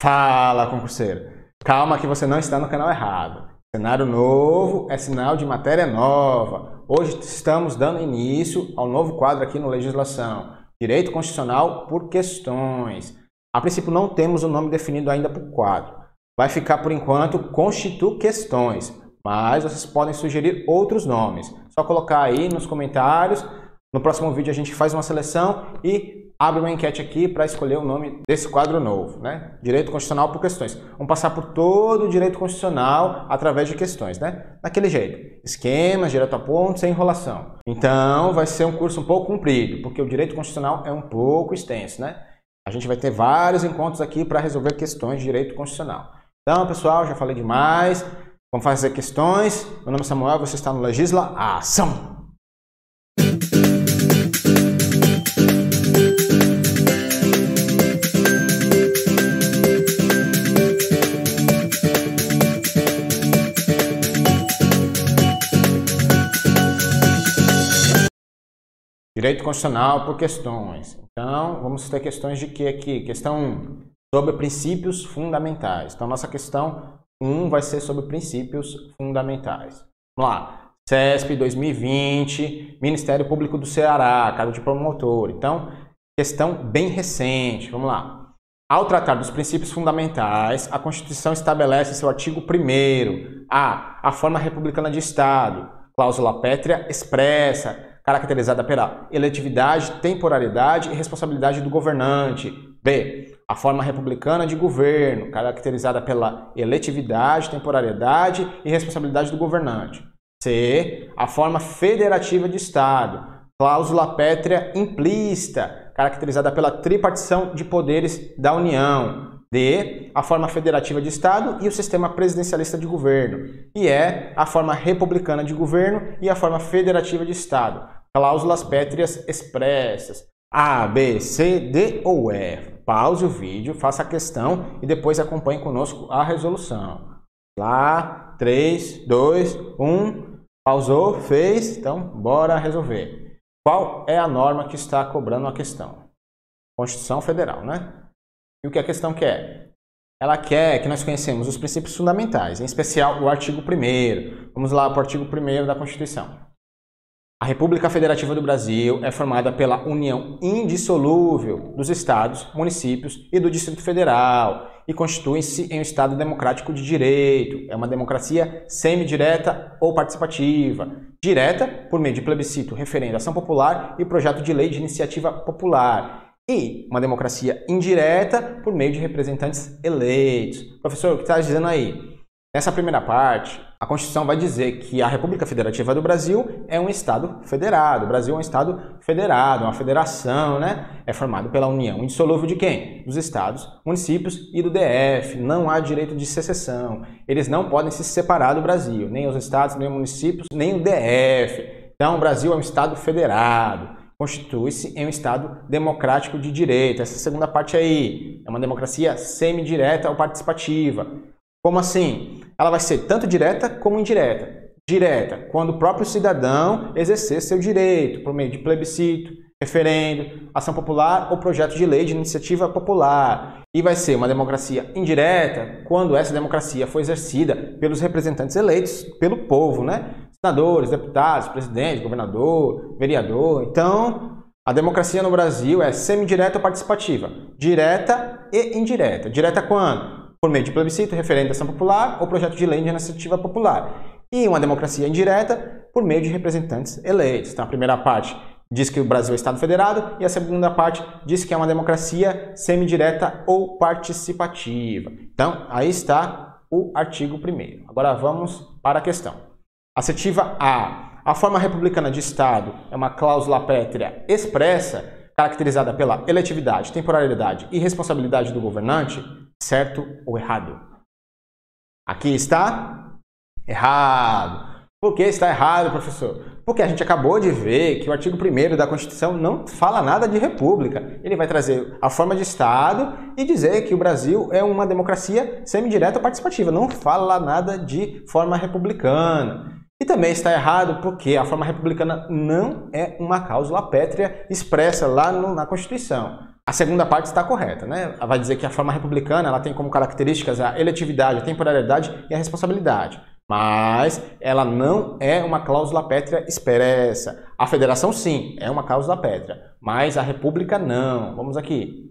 Fala, concurseiro! Calma que você não está no canal errado. Cenário novo é sinal de matéria nova. Hoje estamos dando início ao novo quadro aqui no Legislação. Direito Constitucional por Questões. A princípio não temos o nome definido ainda para o quadro. Vai ficar por enquanto Constitu Questões, mas vocês podem sugerir outros nomes. Só colocar aí nos comentários. No próximo vídeo a gente faz uma seleção e abre uma enquete aqui para escolher o nome desse quadro novo, né? Direito Constitucional por Questões. Vamos passar por todo o direito constitucional através de questões, né? Daquele jeito. Esquemas, direto a ponto, sem enrolação. Então vai ser um curso um pouco comprido, porque o direito constitucional é um pouco extenso, né? A gente vai ter vários encontros aqui para resolver questões de direito constitucional. Então, pessoal, já falei demais. Vamos fazer questões. Meu nome é Samuel, você está no Legisla Ação! Direito Constitucional por Questões. Então, vamos ter questões de que aqui? Questão 1, sobre princípios fundamentais. Então, nossa questão 1 vai ser sobre princípios fundamentais. Vamos lá. CESP 2020, Ministério Público do Ceará, cargo de promotor. Então, questão bem recente. Vamos lá. Ao tratar dos princípios fundamentais, a Constituição estabelece em seu artigo 1º a forma republicana de Estado, cláusula pétrea expressa, caracterizada pela eletividade, temporalidade e responsabilidade do governante. B. A forma republicana de governo, caracterizada pela eletividade, temporalidade e responsabilidade do governante. C. A forma federativa de Estado, cláusula pétrea implícita, caracterizada pela tripartição de poderes da União. D. A forma federativa de Estado e o sistema presidencialista de governo. E E. A forma republicana de governo e a forma federativa de Estado. Cláusulas pétreas expressas. A, B, C, D ou E. Pause o vídeo, faça a questão e depois acompanhe conosco a resolução. Lá, 3, 2, 1. Pausou, fez, então bora resolver. Qual é a norma que está cobrando a questão? Constituição Federal, né? E o que a questão quer? Ela quer que nós conhecemos os princípios fundamentais, em especial o artigo 1º. Vamos lá para o artigo 1º da Constituição. A República Federativa do Brasil é formada pela união indissolúvel dos estados, municípios e do Distrito Federal e constitui-se em um Estado democrático de direito. É uma democracia semidireta ou participativa. Direta, por meio de plebiscito, referendo, ação popular e projeto de lei de iniciativa popular. E uma democracia indireta por meio de representantes eleitos. Professor, o que está dizendo aí? Nessa primeira parte, a Constituição vai dizer que a República Federativa do Brasil é um Estado federado. O Brasil é um Estado federado, uma federação, né? É formado pela união indissolúvel de quem? Dos estados, municípios e do DF. Não há direito de secessão. Eles não podem se separar do Brasil. Nem os estados, nem os municípios, nem o DF. Então, o Brasil é um Estado federado. Constitui-se em um Estado democrático de direito. Essa segunda parte aí é uma democracia semidireta ou participativa. Como assim? Ela vai ser tanto direta como indireta. Direta, quando o próprio cidadão exercer seu direito por meio de plebiscito, referendo, ação popular ou projeto de lei de iniciativa popular. E vai ser uma democracia indireta quando essa democracia foi exercida pelos representantes eleitos pelo povo, né? Senadores, deputados, presidente, governador, vereador. Então, a democracia no Brasil é semidireta ou participativa. Direta e indireta. Direta quando? Por meio de plebiscito, referendo, ação popular ou projeto de lei de iniciativa popular. E uma democracia indireta por meio de representantes eleitos. Então, a primeira parte diz que o Brasil é Estado federado e a segunda parte diz que é uma democracia semidireta ou participativa. Então, aí está o artigo 1º. Agora vamos para a questão. Assertiva A. A forma republicana de Estado é uma cláusula pétrea expressa, caracterizada pela eletividade, temporalidade e responsabilidade do governante, certo ou errado? Aqui está errado. Por que está errado, professor? Porque a gente acabou de ver que o artigo 1º da Constituição não fala nada de república. Ele vai trazer a forma de Estado e dizer que o Brasil é uma democracia semidireta ou participativa. Não fala nada de forma republicana. E também está errado porque a forma republicana não é uma cláusula pétrea expressa lá na Constituição. A segunda parte está correta, né? Vai dizer que a forma republicana ela tem como características a eletividade, a temporalidade e a responsabilidade. Mas ela não é uma cláusula pétrea expressa. A federação sim, é uma cláusula pétrea, mas a república não. Vamos aqui.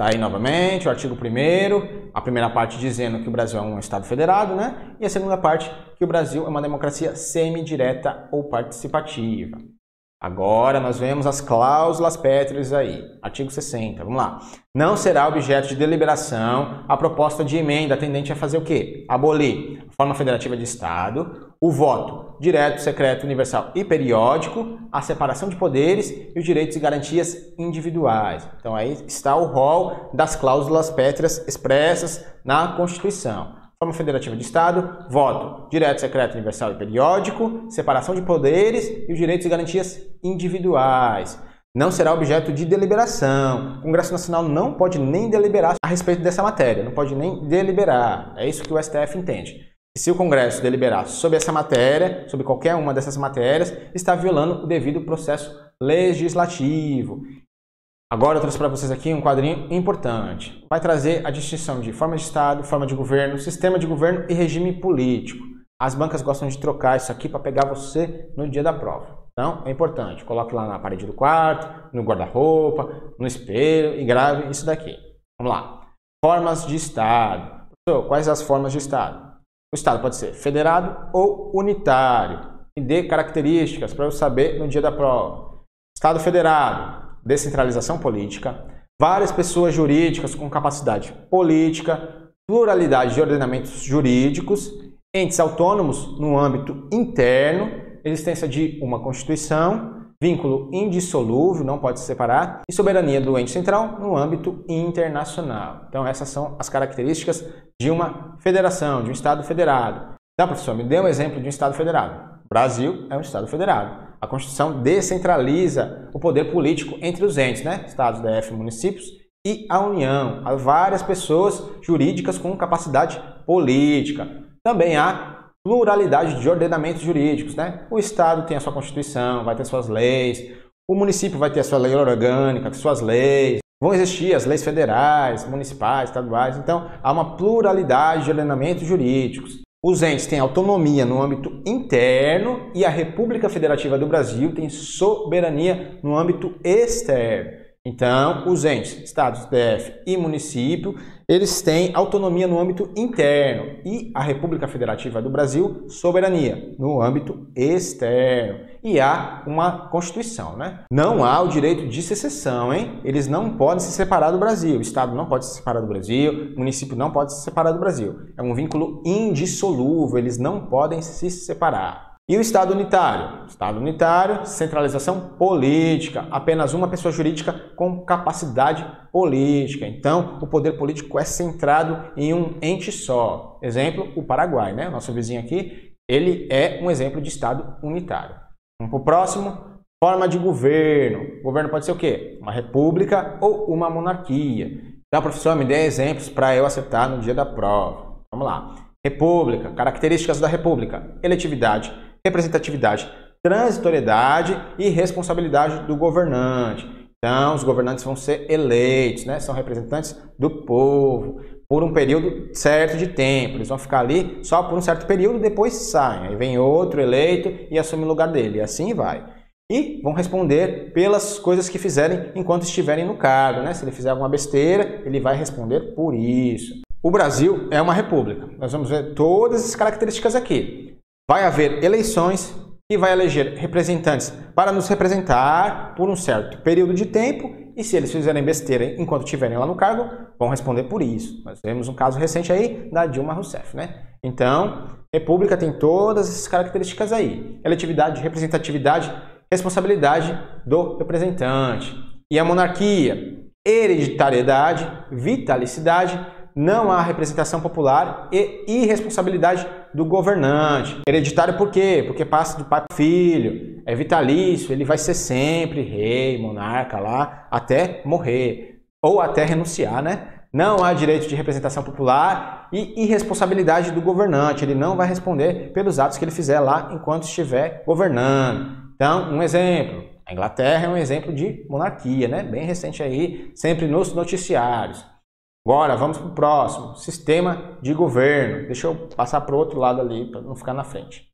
Está aí novamente o artigo 1º, a primeira parte dizendo que o Brasil é um Estado federado, né? E a segunda parte que o Brasil é uma democracia semidireta ou participativa. Agora nós vemos as cláusulas pétreas aí. Artigo 60, vamos lá. Não será objeto de deliberação a proposta de emenda tendente a fazer o quê? Abolir a forma federativa de Estado, o voto direto, secreto, universal e periódico, a separação de poderes e os direitos e garantias individuais. Então aí está o rol das cláusulas pétreas expressas na Constituição. Forma federativa de Estado, voto direto, secreto, universal e periódico, separação de poderes e os direitos e garantias individuais. Não será objeto de deliberação. O Congresso Nacional não pode nem deliberar a respeito dessa matéria, não pode nem deliberar. É isso que o STF entende. E se o Congresso deliberar sobre essa matéria, sobre qualquer uma dessas matérias, está violando o devido processo legislativo. Agora eu trouxe para vocês aqui um quadrinho importante. Vai trazer a distinção de forma de Estado, forma de governo, sistema de governo e regime político. As bancas gostam de trocar isso aqui para pegar você no dia da prova. Então é importante. Coloque lá na parede do quarto, no guarda-roupa, no espelho e grave isso daqui. Vamos lá. Formas de Estado. Professor, quais as formas de Estado? O Estado pode ser federado ou unitário. E dê características para eu saber no dia da prova. Estado federado. Descentralização política, várias pessoas jurídicas com capacidade política, pluralidade de ordenamentos jurídicos, entes autônomos no âmbito interno, existência de uma Constituição, vínculo indissolúvel, não pode se separar, e soberania do ente central no âmbito internacional. Então essas são as características de uma federação, de um Estado federado. Então, professor, me dê um exemplo de um Estado federado. O Brasil é um Estado federado. A Constituição descentraliza o poder político entre os entes, né? Estados, DF, municípios e a União. Há várias pessoas jurídicas com capacidade política. Também há pluralidade de ordenamentos jurídicos, né? O Estado tem a sua Constituição, vai ter suas leis. O município vai ter a sua lei orgânica, suas leis. Vão existir as leis federais, municipais, estaduais. Então, há uma pluralidade de ordenamentos jurídicos. Os entes têm autonomia no âmbito interno e a República Federativa do Brasil tem soberania no âmbito externo. Então, os entes, estados, DF e município, eles têm autonomia no âmbito interno e a República Federativa do Brasil, soberania no âmbito externo. E há uma Constituição, né? Não há o direito de secessão, hein? Eles não podem se separar do Brasil. O Estado não pode se separar do Brasil, o município não pode se separar do Brasil. É um vínculo indissolúvel, eles não podem se separar. E o Estado unitário? Estado unitário, centralização política, apenas uma pessoa jurídica com capacidade política. Então, o poder político é centrado em um ente só. Exemplo, o Paraguai, né? O nosso vizinho aqui, ele é um exemplo de Estado unitário. Vamos para o próximo. Forma de governo. O governo pode ser o quê? Uma república ou uma monarquia. Então, professor, me dê exemplos para eu acertar no dia da prova. Vamos lá. República, características da república, eletividade, representatividade, transitoriedade e responsabilidade do governante. Então, os governantes vão ser eleitos, né? São representantes do povo, por um período certo de tempo. Eles vão ficar ali só por um certo período, depois saem. Aí vem outro eleito e assume o lugar dele. E assim vai. E vão responder pelas coisas que fizerem enquanto estiverem no cargo, né? Se ele fizer alguma besteira, ele vai responder por isso. O Brasil é uma república. Nós vamos ver todas as características aqui. Vai haver eleições e vai eleger representantes para nos representar por um certo período de tempo e se eles fizerem besteira enquanto estiverem lá no cargo, vão responder por isso. Nós temos um caso recente aí da Dilma Rousseff, né? Então, república tem todas essas características aí. Eletividade, representatividade, responsabilidade do representante. E a monarquia, hereditariedade, vitalicidade, não há representação popular e irresponsabilidade do governante. Hereditário por quê? Porque passa de pai para filho, é vitalício, ele vai ser sempre rei, monarca lá, até morrer, ou até renunciar, né? Não há direito de representação popular e irresponsabilidade do governante. Ele não vai responder pelos atos que ele fizer lá enquanto estiver governando. Então, um exemplo. A Inglaterra é um exemplo de monarquia, né? Bem recente aí, sempre nos noticiários. Agora, vamos para o próximo. Sistema de governo. Deixa eu passar para o outro lado ali, para não ficar na frente.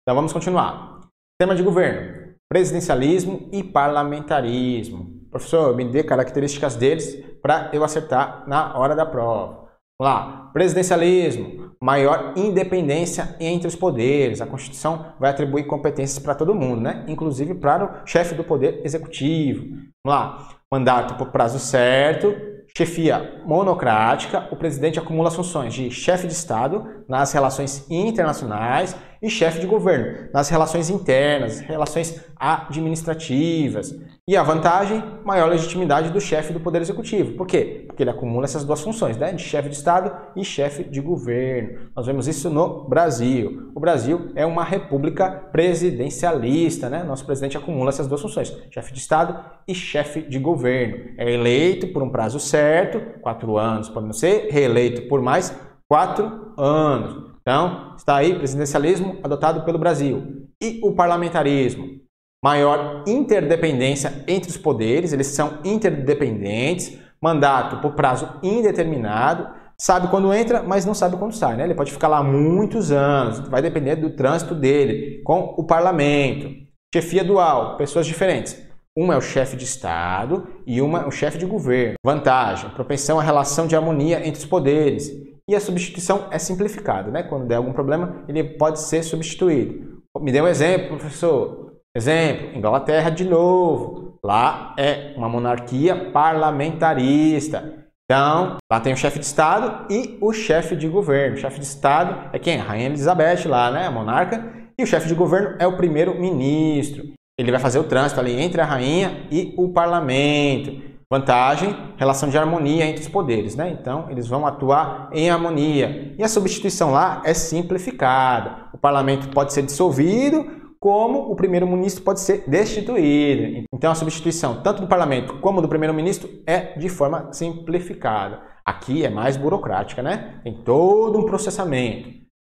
Então, vamos continuar. Sistema de governo. Presidencialismo e parlamentarismo. Professor, me dê características deles para eu acertar na hora da prova. Vamos lá. Presidencialismo. Maior independência entre os poderes. A Constituição vai atribuir competências para todo mundo, né? Inclusive para o chefe do Poder Executivo. Vamos lá. Mandato por prazo certo. Chefia monocrática, o presidente acumula as funções de chefe de Estado nas relações internacionais e chefe de governo nas relações internas, relações administrativas. E a vantagem, maior legitimidade do chefe do Poder Executivo. Por quê? Porque ele acumula essas duas funções, né? De chefe de Estado e chefe de governo. Nós vemos isso no Brasil. O Brasil é uma república presidencialista, né? Nosso presidente acumula essas duas funções, chefe de Estado e chefe de governo. É eleito por um prazo certo, 4 anos, pode não ser reeleito por mais 4 anos. Então, está aí presidencialismo adotado pelo Brasil. E o parlamentarismo? Maior interdependência entre os poderes, eles são interdependentes, mandato por prazo indeterminado, sabe quando entra, mas não sabe quando sai, né? Ele pode ficar lá muitos anos, vai depender do trânsito dele com o parlamento. Chefia dual, pessoas diferentes. Uma é o chefe de Estado e uma é o chefe de governo. Vantagem, propensão à relação de harmonia entre os poderes. E a substituição é simplificada, né? Quando der algum problema, ele pode ser substituído. Me dê um exemplo, professor. Exemplo, Inglaterra de novo. Lá é uma monarquia parlamentarista. Então, lá tem o chefe de Estado e o chefe de governo. O chefe de Estado é quem? A Rainha Elizabeth lá, né? A monarca. E o chefe de governo é o primeiro-ministro. Ele vai fazer o trânsito ali entre a rainha e o parlamento. Vantagem, relação de harmonia entre os poderes, né? Então, eles vão atuar em harmonia. E a substituição lá é simplificada. O parlamento pode ser dissolvido, como o primeiro-ministro pode ser destituído. Então, a substituição tanto do parlamento como do primeiro-ministro é de forma simplificada. Aqui é mais burocrática, né? Tem todo um processamento.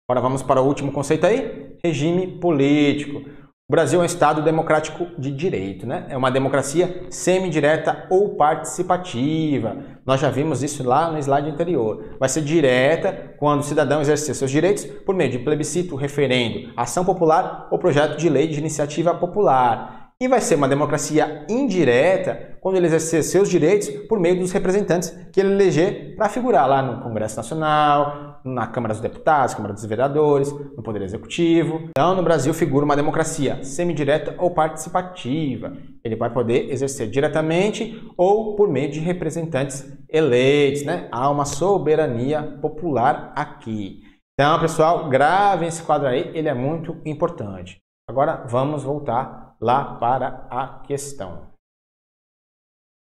Agora vamos para o último conceito aí, regime político. O Brasil é um Estado democrático de direito, né? É uma democracia semidireta ou participativa. Nós já vimos isso lá no slide anterior. Vai ser direta quando o cidadão exercer seus direitos por meio de plebiscito, referendo, ação popular ou projeto de lei de iniciativa popular. E vai ser uma democracia indireta quando ele exercer seus direitos por meio dos representantes que ele eleger para figurar lá no Congresso Nacional, na Câmara dos Deputados, Câmara dos Vereadores, no Poder Executivo. Então, no Brasil figura uma democracia semidireta ou participativa. Ele vai poder exercer diretamente ou por meio de representantes eleitos, né? Há uma soberania popular aqui. Então, pessoal, gravem esse quadro aí, ele é muito importante. Agora, vamos voltar lá para a questão.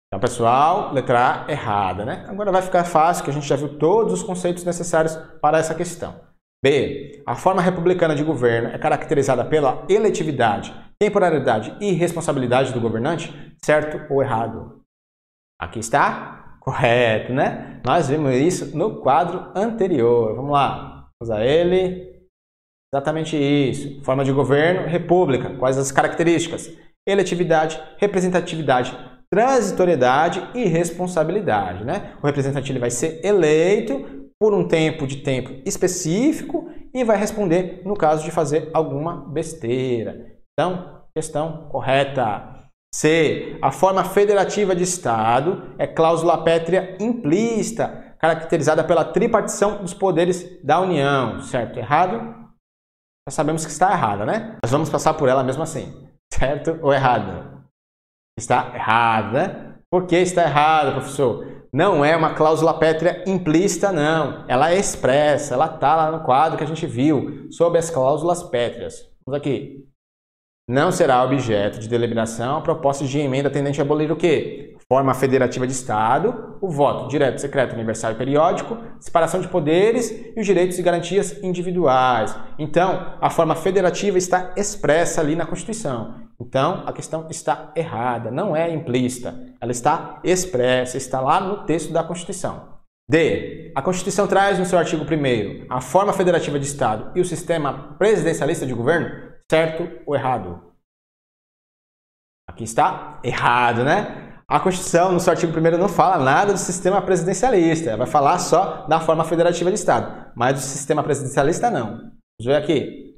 Então, pessoal, letra A errada, né? Agora vai ficar fácil, que a gente já viu todos os conceitos necessários para essa questão. B. A forma republicana de governo é caracterizada pela eletividade, temporalidade e responsabilidade do governante? Certo ou errado? Aqui está correto, né? Nós vimos isso no quadro anterior. Vamos lá. Vamos a ele. Exatamente isso. Forma de governo, república. Quais as características? Eletividade, representatividade, transitoriedade e responsabilidade, né? O representante ele vai ser eleito por um tempo específico e vai responder no caso de fazer alguma besteira. Então, questão correta. C. A forma federativa de Estado é cláusula pétrea implícita, caracterizada pela tripartição dos poderes da União. Certo? Errado? Já sabemos que está errada, né? Mas vamos passar por ela mesmo assim. Certo ou errado? Está errado, né? Por que está errado, professor? Não é uma cláusula pétrea implícita, não. Ela é expressa, ela está lá no quadro que a gente viu sobre as cláusulas pétreas. Vamos aqui. Não será objeto de deliberação a proposta de emenda tendente a abolir o quê? Forma federativa de Estado, o voto direto, secreto, universal e periódico, separação de poderes e os direitos e garantias individuais. Então, a forma federativa está expressa ali na Constituição. Então, a questão está errada, não é implícita, ela está expressa, está lá no texto da Constituição. D. A Constituição traz no seu artigo 1º a forma federativa de Estado e o sistema presidencialista de governo, certo ou errado? Aqui está errado, né? A Constituição, no seu artigo 1º, não fala nada do sistema presidencialista, vai falar só da forma federativa de Estado, mas do sistema presidencialista não. Vamos ver aqui.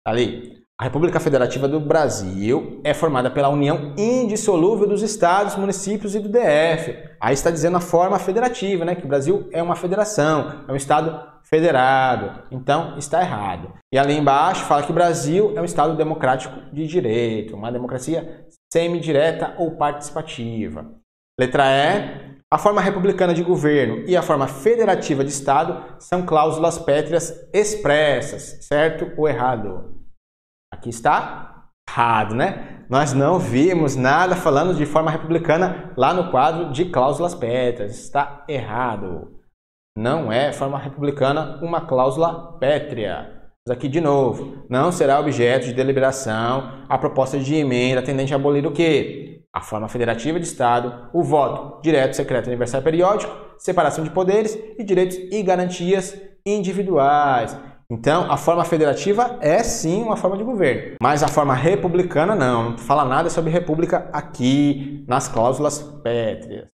Ali. A República Federativa do Brasil é formada pela união indissolúvel dos estados, municípios e do DF. Aí está dizendo a forma federativa, né? Que o Brasil é uma federação, é um estado federado. Então, está errado. E ali embaixo fala que o Brasil é um estado democrático de direito, uma democracia semidireta ou participativa. Letra E. A forma republicana de governo e a forma federativa de estado são cláusulas pétreas expressas, certo ou errado? Aqui está errado, né? Nós não vimos nada falando de forma republicana lá no quadro de cláusulas pétreas. Está errado. Não é forma republicana uma cláusula pétrea. Mas aqui de novo, não será objeto de deliberação a proposta de emenda tendente a abolir o quê? A forma federativa de Estado, o voto direto, secreto, universal e periódico, separação de poderes e direitos e garantias individuais. Então, a forma federativa é sim uma forma de governo, mas a forma republicana não fala nada sobre república aqui nas cláusulas pétreas.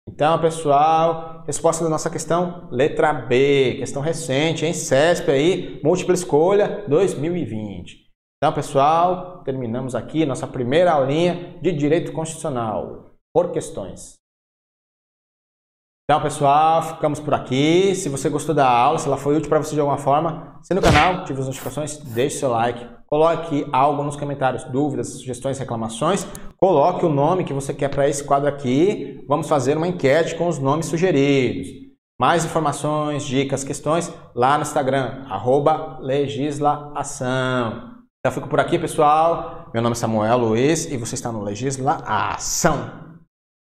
Então, pessoal, resposta da nossa questão, letra B, questão recente, hein? CESP aí, múltipla escolha 2020. Então, pessoal, terminamos aqui nossa primeira aulinha de Direito Constitucional, por questões. Então, pessoal, ficamos por aqui. Se você gostou da aula, se ela foi útil para você de alguma forma, assine o canal, ative as notificações, deixe seu like, coloque algo nos comentários, dúvidas, sugestões, reclamações, coloque o nome que você quer para esse quadro aqui. Vamos fazer uma enquete com os nomes sugeridos. Mais informações, dicas, questões lá no Instagram, @legislaação. Então, fico por aqui, pessoal. Meu nome é Samuel Luiz e você está no Legisla Ação.